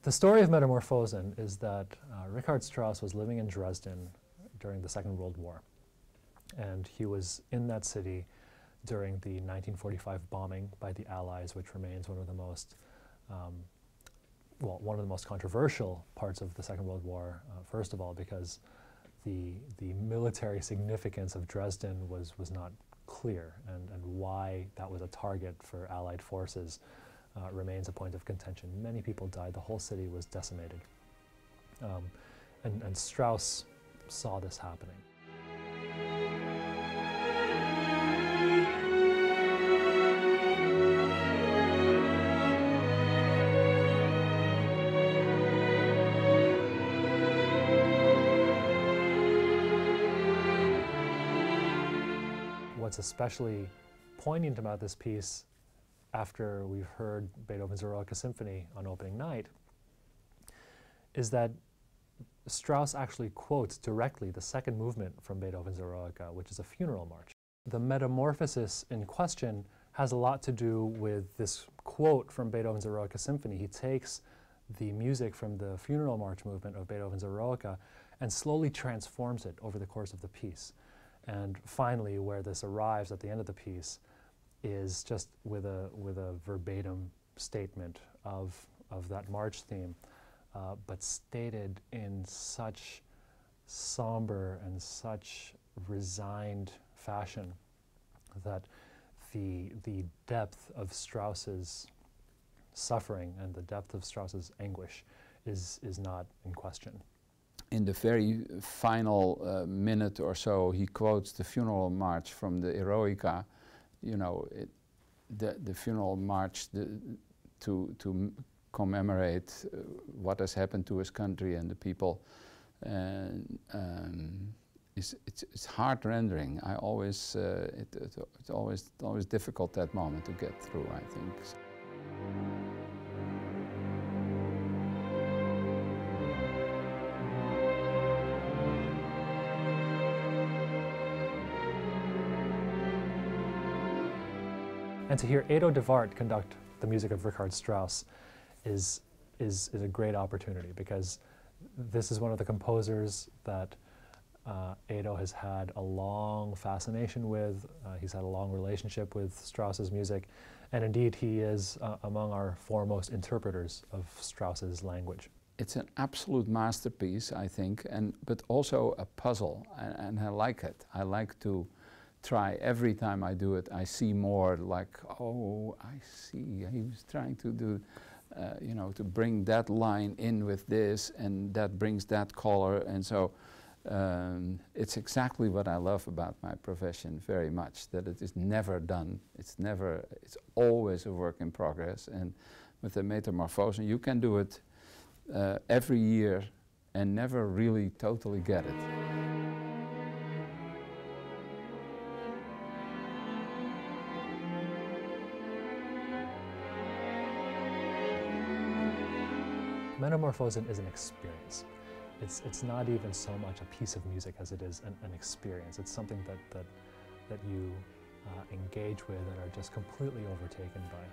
The story of Metamorphosen is that Richard Strauss was living in Dresden during the Second World War. And he was in that city during the 1945 bombing by the Allies, which remains one of the most, one of the most controversial parts of the Second World War, first of all, because the military significance of Dresden was not clear, and why that was a target for Allied forces remains a point of contention. Many people died. The whole city was decimated. And Strauss saw this happening. What's especially poignant about this piece, after we've heard Beethoven's Eroica Symphony on opening night, is that Strauss actually quotes directly the second movement from Beethoven's Eroica, which is a funeral march. The metamorphosis in question has a lot to do with this quote from Beethoven's Eroica Symphony. He takes the music from the funeral march movement of Beethoven's Eroica and slowly transforms it over the course of the piece. And finally, where this arrives at the end of the piece is just with a verbatim statement of that march theme, but stated in such somber and such resigned fashion that the depth of Strauss's suffering and the depth of Strauss's anguish is not in question. In the very final minute or so, he quotes the funeral march from the Eroica. You know, the funeral march to commemorate what has happened to his country and the people. And it's heart rendering. I always it's always difficult that moment to get through, I think. And to hear Edo de Waart conduct the music of Richard Strauss is a great opportunity, because this is one of the composers that Edo has had a long fascination with. He's had a long relationship with Strauss's music, and indeed he is among our foremost interpreters of Strauss's language. It's an absolute masterpiece, I think, but also a puzzle, and I like it. I like to try every time I do it. I see more, like, oh, I see, he was trying to do, you know, to bring that line in with this, and that brings that color, and so it's exactly what I love about my profession very much, that it is never done. It's always a work in progress, and with the Metamorphosen you can do it every year and never really totally get it. Metamorphosen is an experience. It's not even so much a piece of music as it is an experience. It's something that you engage with and are just completely overtaken by.